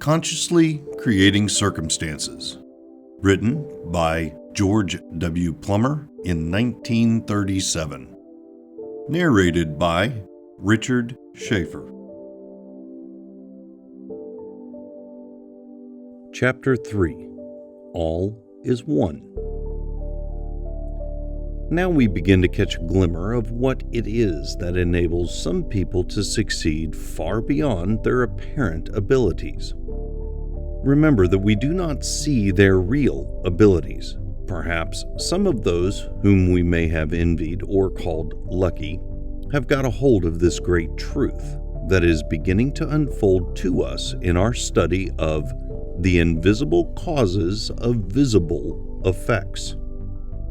Consciously Creating Circumstances, written by George W. Plummer in 1937. Narrated by Richard Schaefer. Chapter 3. All is One. Now we begin to catch a glimmer of what it is that enables some people to succeed far beyond their apparent abilities. Remember that we do not see their real abilities. Perhaps some of those whom we may have envied or called lucky have got a hold of this great truth that is beginning to unfold to us in our study of the invisible causes of visible effects.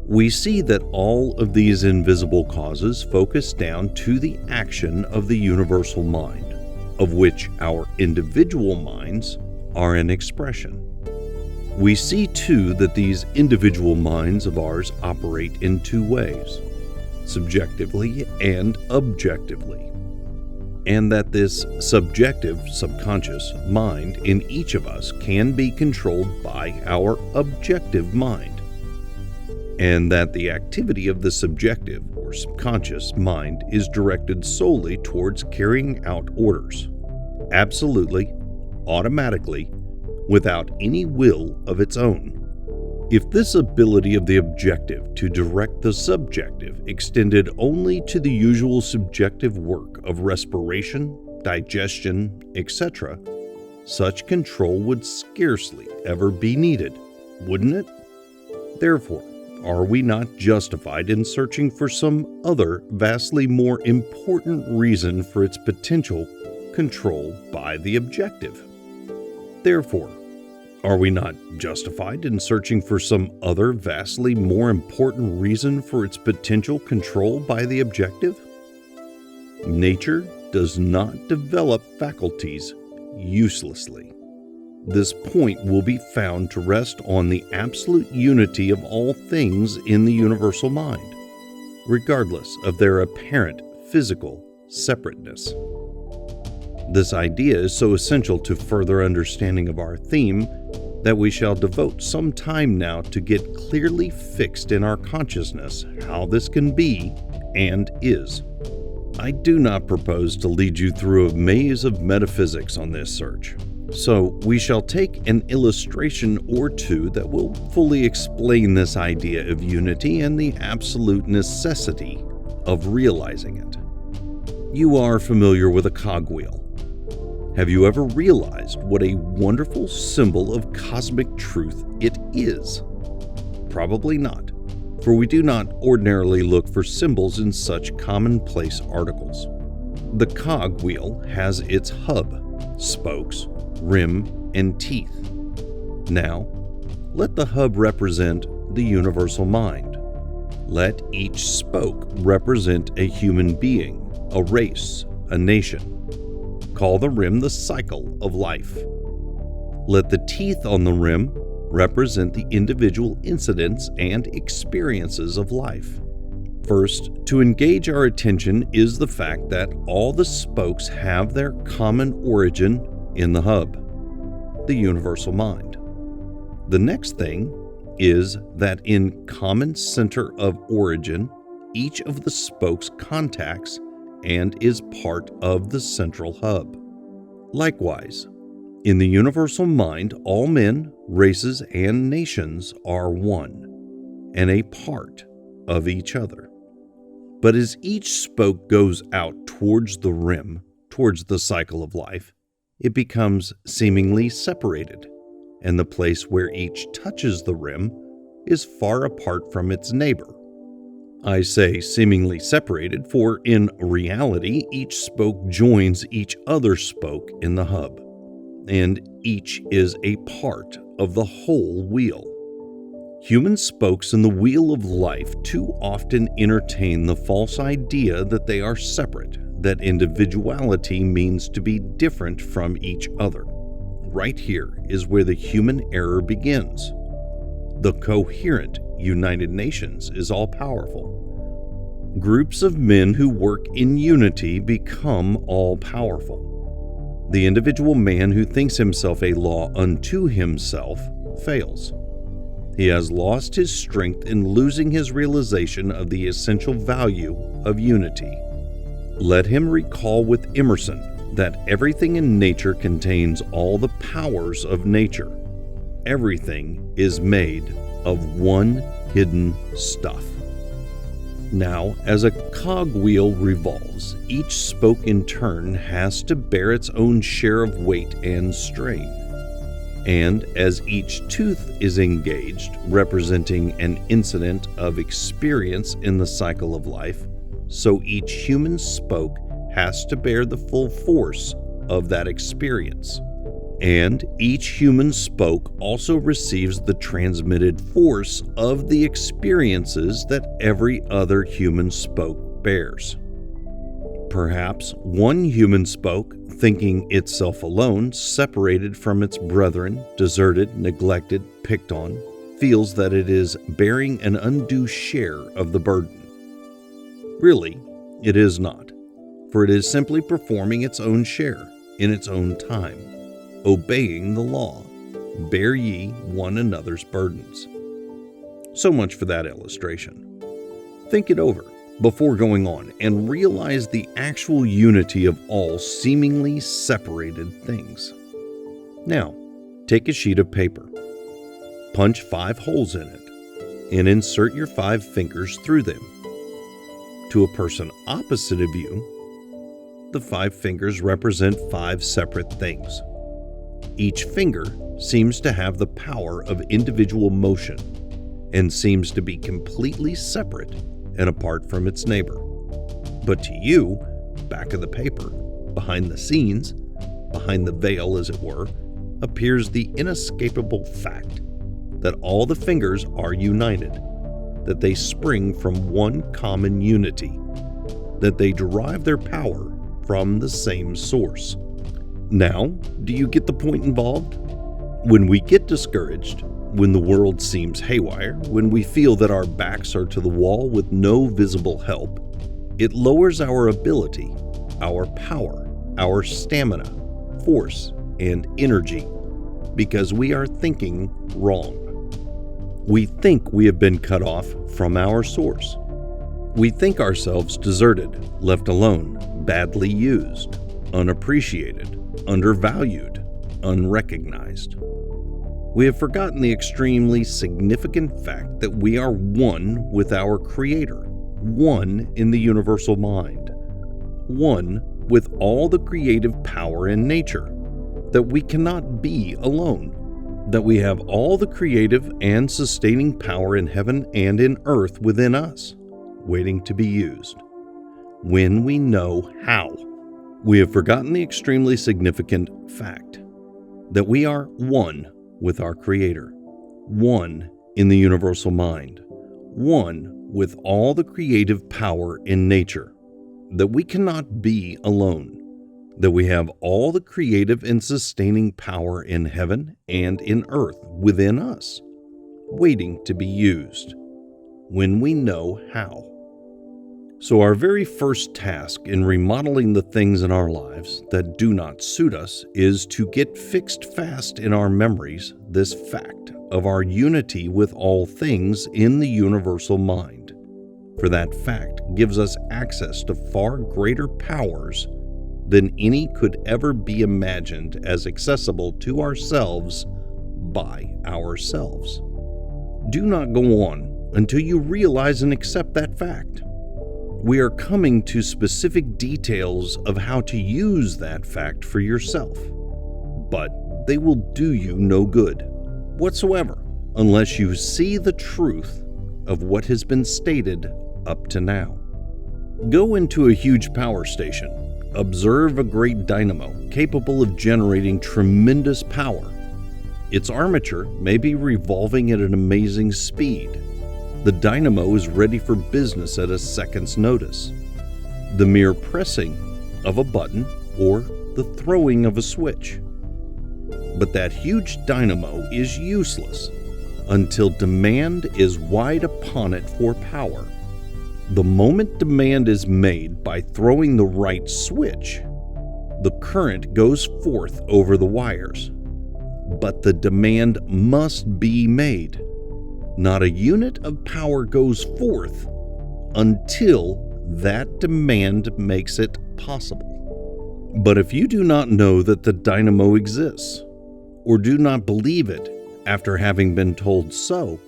We see that all of these invisible causes focus down to the action of the universal mind, of which our individual minds are an expression. We see too that these individual minds of ours operate in two ways, subjectively and objectively, and that this subjective, subconscious mind in each of us can be controlled by our objective mind, and that the activity of the subjective or subconscious mind is directed solely towards carrying out orders, absolutely, automatically, without any will of its own. If this ability of the objective to direct the subjective extended only to the usual subjective work of respiration, digestion, etc., such control would scarcely ever be needed, wouldn't it? Therefore, are we not justified in searching for some other vastly more important reason for its potential control by the objective? Therefore, are we not justified in searching for some other vastly more important reason for its potential control by the objective? Nature does not develop faculties uselessly. This point will be found to rest on the absolute unity of all things in the universal mind, regardless of their apparent physical separateness. This idea is so essential to further understanding of our theme that we shall devote some time now to get clearly fixed in our consciousness how this can be and is. I do not propose to lead you through a maze of metaphysics on this search, so we shall take an illustration or two that will fully explain this idea of unity and the absolute necessity of realizing it. You are familiar with a cogwheel. Have you ever realized what a wonderful symbol of cosmic truth it is? Probably not, for we do not ordinarily look for symbols in such commonplace articles. The cogwheel has its hub, spokes, rim, and teeth. Now, let the hub represent the universal mind. Let each spoke represent a human being, a race, a nation. Call the rim the cycle of life. Let the teeth on the rim represent the individual incidents and experiences of life. First, to engage our attention is the fact that all the spokes have their common origin in the hub, the universal mind. The next thing is that in common center of origin, each of the spokes contacts and is part of the central hub. Likewise, in the universal mind, all men, races, and nations are one, and a part of each other. But as each spoke goes out towards the rim, towards the cycle of life, it becomes seemingly separated, and the place where each touches the rim is far apart from its neighbor. I say seemingly separated, for in reality, each spoke joins each other spoke in the hub, and each is a part of the whole wheel. Human spokes in the wheel of life too often entertain the false idea that they are separate, that individuality means to be different from each other. Right here is where the human error begins. The coherent United Nations is all-powerful. Groups of men who work in unity become all-powerful. The individual man who thinks himself a law unto himself fails. He has lost his strength in losing his realization of the essential value of unity. Let him recall with Emerson that everything in nature contains all the powers of nature. Everything is made of one hidden stuff. Now, as a cogwheel revolves, each spoke in turn has to bear its own share of weight and strain. And as each tooth is engaged, representing an incident of experience in the cycle of life, so each human spoke has to bear the full force of that experience. And each human spoke also receives the transmitted force of the experiences that every other human spoke bears. Perhaps one human spoke, thinking itself alone, separated from its brethren, deserted, neglected, picked on, feels that it is bearing an undue share of the burden. Really, it is not, for it is simply performing its own share in its own time, obeying the law, bear ye one another's burdens. So much for that illustration. Think it over before going on and realize the actual unity of all seemingly separated things. Now, take a sheet of paper, punch 5 holes in it, and insert your 5 fingers through them. To a person opposite of you, the 5 fingers represent 5 separate things. Each finger seems to have the power of individual motion and seems to be completely separate and apart from its neighbor. But to you, back of the paper, behind the scenes, behind the veil as it were, appears the inescapable fact that all the fingers are united, that they spring from one common unity, that they derive their power from the same source. Now, do you get the point involved? When we get discouraged, when the world seems haywire, when we feel that our backs are to the wall with no visible help, it lowers our ability, our power, our stamina, force, and energy, because we are thinking wrong. We think we have been cut off from our source. We think ourselves deserted, left alone, badly used, unappreciated, undervalued, unrecognized. We have forgotten the extremely significant fact that we are one with our Creator, one in the universal mind, one with all the creative power in nature, that we cannot be alone, that we have all the creative and sustaining power in heaven and in earth within us, waiting to be used, when we know how. We have forgotten the extremely significant fact that we are one with our Creator, one in the universal mind, one with all the creative power in nature, that we cannot be alone, that we have all the creative and sustaining power in heaven and in earth within us, waiting to be used, when we know how. So our very first task in remodeling the things in our lives that do not suit us is to get fixed fast in our memories this fact of our unity with all things in the universal mind. For that fact gives us access to far greater powers than any could ever be imagined as accessible to ourselves by ourselves. Do not go on until you realize and accept that fact. We are coming to specific details of how to use that fact for yourself, but they will do you no good whatsoever unless you see the truth of what has been stated up to now. Go into a huge power station, observe a great dynamo capable of generating tremendous power. Its armature may be revolving at an amazing speed. The dynamo is ready for business at a second's notice. The mere pressing of a button or the throwing of a switch. But that huge dynamo is useless until demand is wide upon it for power. The moment demand is made by throwing the right switch, The current goes forth over the wires, but the demand must be made. Not a unit of power goes forth until that demand makes it possible. But if you do not know that the dynamo exists, or do not believe it after having been told so,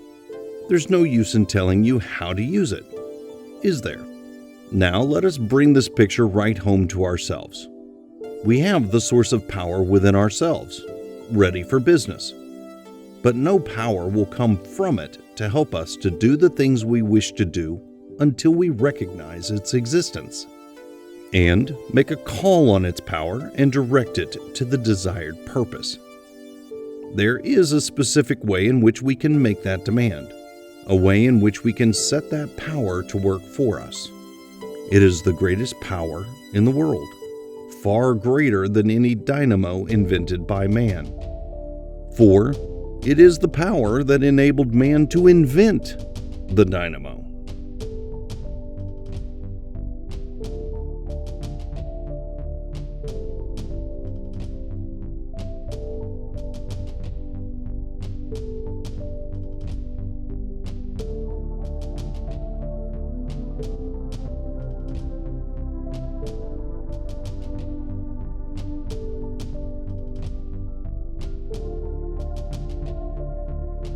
there's no use in telling you how to use it, is there? Now let us bring this picture right home to ourselves. We have the source of power within ourselves, ready for business. But no power will come from it to help us to do the things we wish to do until we recognize its existence and make a call on its power and direct it to the desired purpose. There is a specific way in which we can make that demand, a way in which we can set that power to work for us. It is the greatest power in the world, far greater than any dynamo invented by man. For it is the power that enabled man to invent the dynamo.